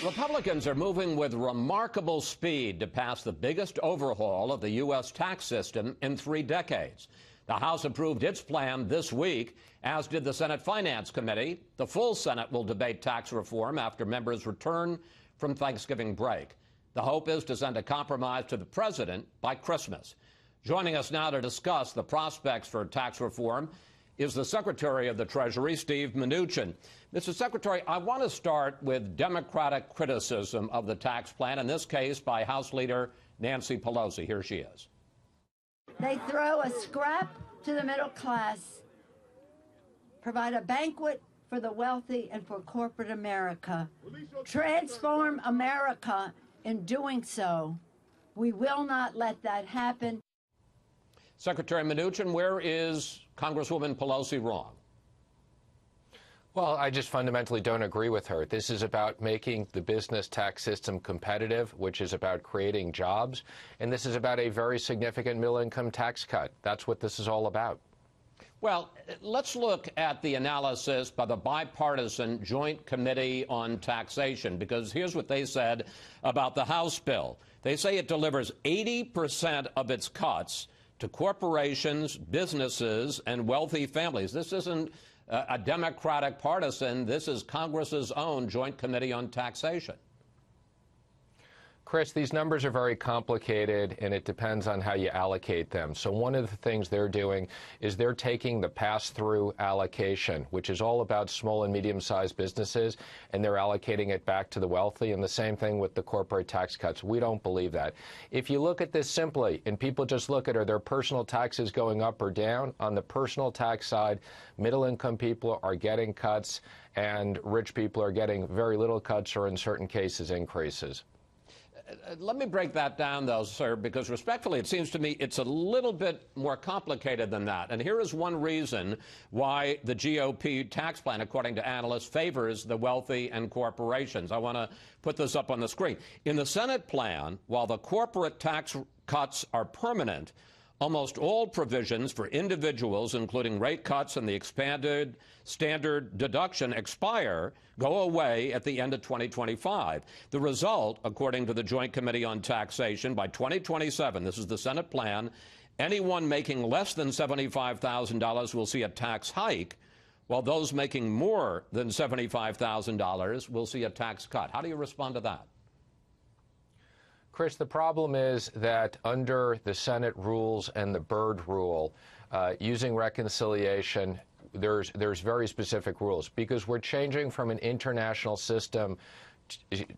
Republicans are moving with remarkable speed to pass the biggest overhaul of the U.S. tax system in 3 decades. The House approved its plan this week, as did the Senate Finance Committee. The full Senate will debate tax reform after members return from Thanksgiving break. The hope is to send a compromise to the president by Christmas. Joining us now to discuss the prospects for tax reform is the Secretary of the Treasury, Steve Mnuchin. Mr. Secretary, I want to start with Democratic criticism of the tax plan, in this case by House Leader Nancy Pelosi. Here she is. They throw a scrap to the middle class, provide a banquet for the wealthy and for corporate America, transform America in doing so. We will not let that happen. Secretary Mnuchin, where is Congresswoman Pelosi wrong? Well, I just fundamentally don't agree with her. This is about making the business tax system competitive, which is about creating jobs, and this is about a very significant middle-income tax cut. That's what this is all about. Well, let's look at the analysis by the bipartisan Joint Committee on Taxation, because here's what they said about the House bill. They say it delivers 80% of its cuts to corporations, businesses, and wealthy families. This isn't a Democratic partisan. This is Congress's own Joint Committee on Taxation. Chris, these numbers are very complicated, and it depends on how you allocate them. So one of the things they're doing is they're taking the pass-through allocation, which is all about small and medium-sized businesses, and they're allocating it back to the wealthy, and the same thing with the corporate tax cuts. We don't believe that. If you look at this simply, and people just look at, are their personal taxes going up or down? On the personal tax side, middle-income people are getting cuts, and rich people are getting very little cuts or, in certain cases, increases. Let me break that down, though, sir, because respectfully, it seems to me it's a little bit more complicated than that. And here is one reason why the GOP tax plan, according to analysts, favors the wealthy and corporations. I want to put this up on the screen. In the Senate plan, while the corporate tax cuts are permanent, almost all provisions for individuals, including rate cuts and the expanded standard deduction, go away at the end of 2025. The result, according to the Joint Committee on Taxation, by 2027, this is the Senate plan, anyone making less than $75,000 will see a tax hike, while those making more than $75,000 will see a tax cut. How do you respond to that? Chris, the problem is that under the Senate rules and the Byrd rule, using reconciliation, there's very specific rules, because we're changing from an international system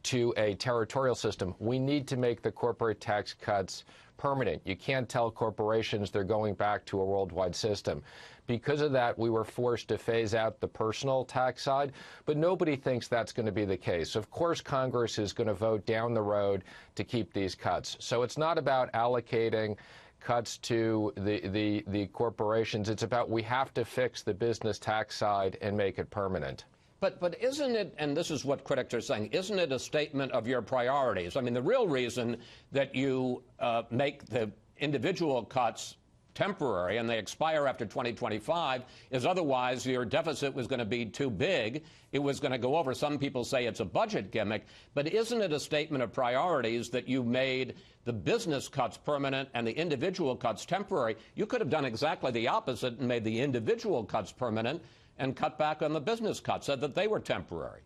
to a territorial system. We need to make the corporate tax cuts permanent. You can't tell corporations they're going back to a worldwide system. Because of that, we were forced to phase out the personal tax side, but nobody thinks that's going to be the case. Of course, Congress is going to vote down the road to keep these cuts. So it's not about allocating cuts to the corporations. It's about we have to fix the business tax side and make it permanent. But isn't it, and this is what critics are saying, isn't it a statement of your priorities? I mean, the real reason that you make the individual cuts temporary and they expire after 2025 is otherwise your deficit was going to be too big. It was going to go over. Some people say it's a budget gimmick. But isn't it a statement of priorities that you made the business cuts permanent and the individual cuts temporary? You could have done exactly the opposite and made the individual cuts permanent and cut back on the business cuts, said that they were temporary.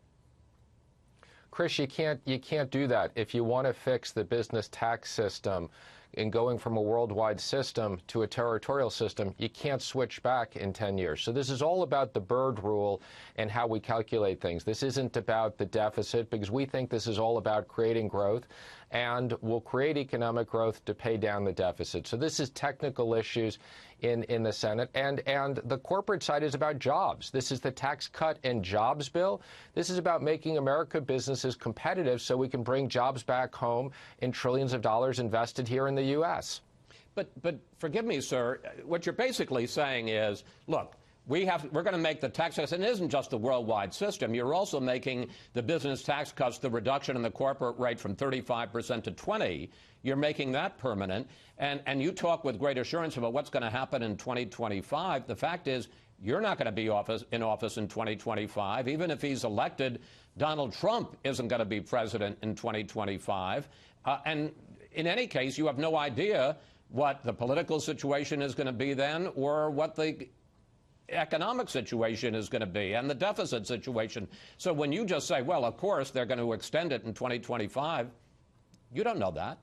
Chris, you can't do that. If you want to fix the business tax system, in going from a worldwide system to a territorial system, you can't switch back in 10 years. So this is all about the Byrd rule and how we calculate things. This isn't about the deficit, because we think this is all about creating growth, and will create economic growth to pay down the deficit. So this is technical issues in the Senate. And the corporate side is about jobs. This is the Tax Cut and Jobs bill. This is about making America businesses competitive so we can bring jobs back home and trillions of dollars invested here in the U.S. But forgive me, sir, what you're basically saying is, look, we're going to make the tax cuts, and it isn't just the worldwide system. You're also making the business tax cuts, the reduction in the corporate rate from 35% to 20%. You're making that permanent. And you talk with great assurance about what's going to happen in 2025. The fact is, You're not going to be in office in 2025. Even if he's elected, Donald Trump isn't going to be president in 2025. And in any case, you have no idea what the political situation is going to be then, or what the economic situation is going to be, and the deficit situation. So when you just say, well, of course, they're going to extend it in 2025, you don't know that.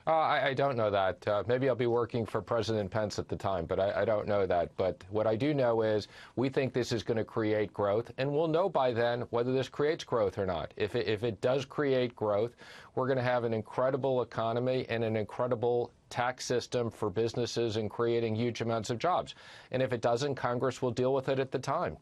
I don't know that. Maybe I'll be working for President Pence at the time, but I don't know that. But what I do know is we think this is going to create growth, and we'll know by then whether this creates growth or not. If it does create growth, we're going to have an incredible economy and an incredible tax system for businesses and creating huge amounts of jobs. And if it doesn't, Congress will deal with it at the time.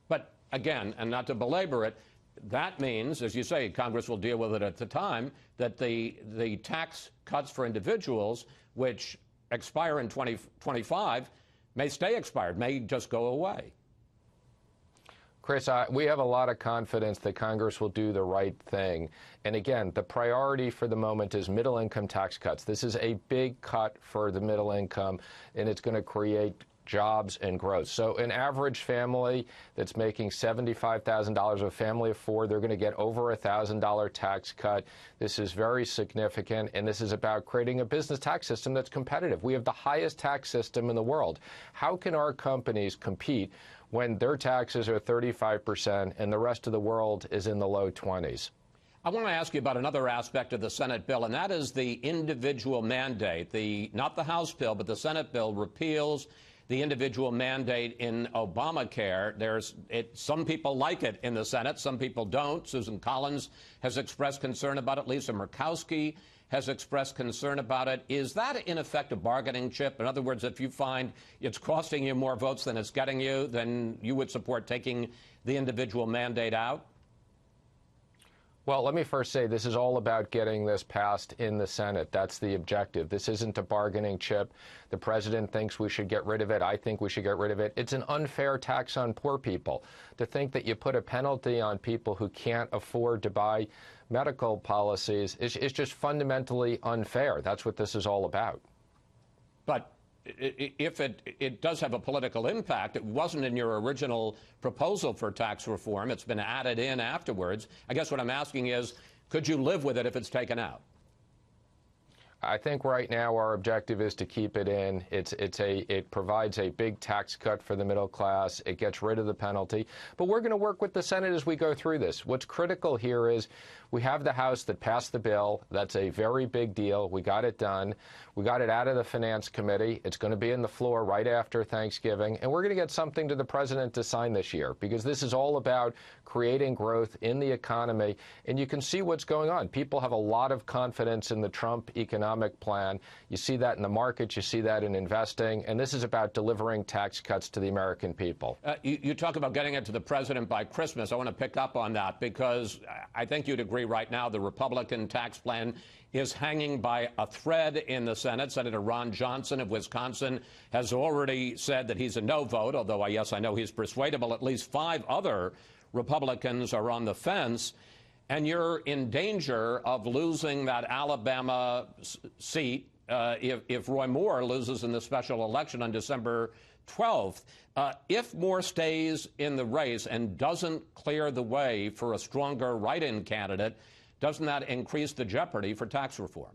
But again, and not to belabor it, that means, as you say, Congress will deal with it at the time, that the tax cuts for individuals, which expire in 2025, may stay expired, may just go away. Chris, we have a lot of confidence that Congress will do the right thing. And again, the priority for the moment is middle-income tax cuts. This is a big cut for the middle income, and it's going to create jobs and growth. So an average family that's making $75,000, a family of four, they're going to get over a $1,000 tax cut. This is very significant, and this is about creating a business tax system that's competitive. We have the highest tax system in the world. How can our companies compete when their taxes are 35% and the rest of the world is in the low 20s? I want to ask you about another aspect of the Senate bill, and that is the individual mandate. Not the House bill, but the Senate bill repeals the individual mandate in Obamacare. Some people like it in the Senate, some people don't. Susan Collins has expressed concern about it. Lisa Murkowski has expressed concern about it. Is that, in effect, a bargaining chip? In other words, if you find it's costing you more votes than it's getting you, then you would support taking the individual mandate out? Well, let me first say this is all about getting this passed in the Senate. That's the objective. This isn't a bargaining chip. The president thinks we should get rid of it. I think we should get rid of it. It's an unfair tax on poor people. To think that you put a penalty on people who can't afford to buy medical policies is just fundamentally unfair. That's what this is all about. But if it does have a political impact, it wasn't in your original proposal for tax reform. It's been added in afterwards. I guess what I'm asking is, could you live with it if it's taken out? I think right now our objective is to keep it in. It provides a big tax cut for the middle class. It gets rid of the penalty. But we're going to work with the Senate as we go through this. What's critical here is we have the House that passed the bill. That's a very big deal. We got it done. We got it out of the Finance Committee. It's going to be in the floor right after Thanksgiving. And we're going to get something to the president to sign this year, because this is all about creating growth in the economy. And you can see what's going on. People have a lot of confidence in the Trump economic plan. You see that in the markets. You see that in investing. And this is about delivering tax cuts to the American people. You talk about getting it to the president by Christmas. I want to pick up on that, because I think you'd agree right now the Republican tax plan is hanging by a thread in the Senate. Senator Ron Johnson of Wisconsin has already said that he's a no vote, although yes, I know he's persuadable. At least 5 other Republicans are on the fence. And you're in danger of losing that Alabama seat if Roy Moore loses in the special election on December 12th. If Moore stays in the race and doesn't clear the way for a stronger write-in candidate, doesn't that increase the jeopardy for tax reform?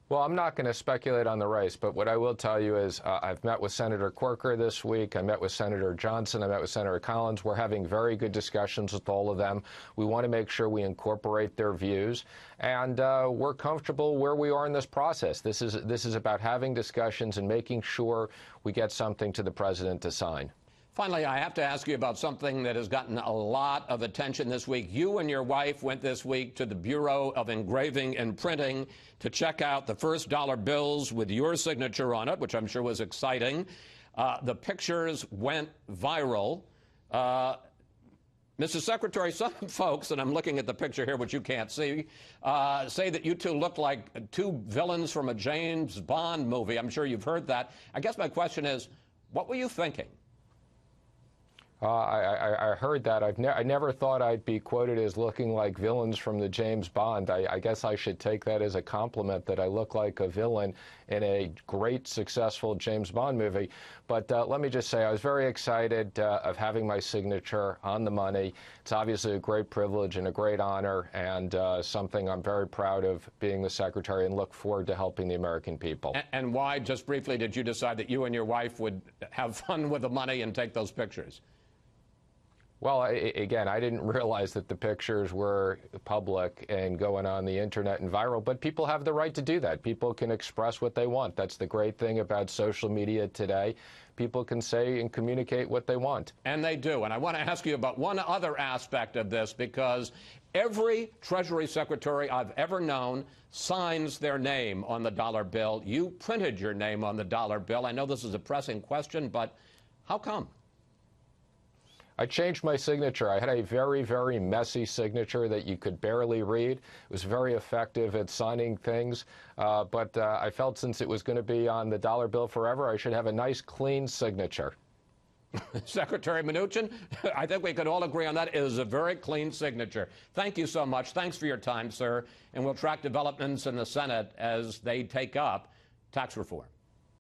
Well, I'm not going to speculate on the race, but what I will tell you is I've met with Senator Corker this week. I met with Senator Johnson. I met with Senator Collins. We're having very good discussions with all of them. We want to make sure we incorporate their views, and we're comfortable where we are in this process. This is about having discussions and making sure we get something to the president to sign. Finally, I have to ask you about something that has gotten a lot of attention this week. You and your wife went this week to the Bureau of Engraving and Printing to check out the first dollar bills with your signature on it, which I'm sure was exciting. The pictures went viral. Mr. Secretary, some folks, and I'm looking at the picture here, which you can't see, say that you two look like 2 villains from a James Bond movie. I'm sure you've heard that. I guess my question is, what were you thinking? I heard that. I never thought I'd be quoted as looking like villains from the James Bond. I guess I should take that as a compliment that I look like a villain in a great, successful James Bond movie. But let me just say, I was very excited of having my signature on the money. It's obviously a great privilege and a great honor, and something I'm very proud of being the secretary, and look forward to helping the American people. And why, just briefly, did you decide that you and your wife would have fun with the money and take those pictures? Well, again, I didn't realize that the pictures were public and going on the internet and viral, but people have the right to do that. People can express what they want. That's the great thing about social media today. People can say and communicate what they want. And they do. And I want to ask you about one other aspect of this, because every Treasury Secretary I've ever known signs their name on the dollar bill. You printed your name on the dollar bill. I know this is a pressing question, but how come? I changed my signature. I had a very, very messy signature that you could barely read. It was very effective at signing things, but I felt since it was going to be on the dollar bill forever, I should have a nice, clean signature. Secretary Mnuchin, I think we could all agree on that. It is a very clean signature. Thank you so much. Thanks for your time, sir. And we'll track developments in the Senate as they take up tax reform.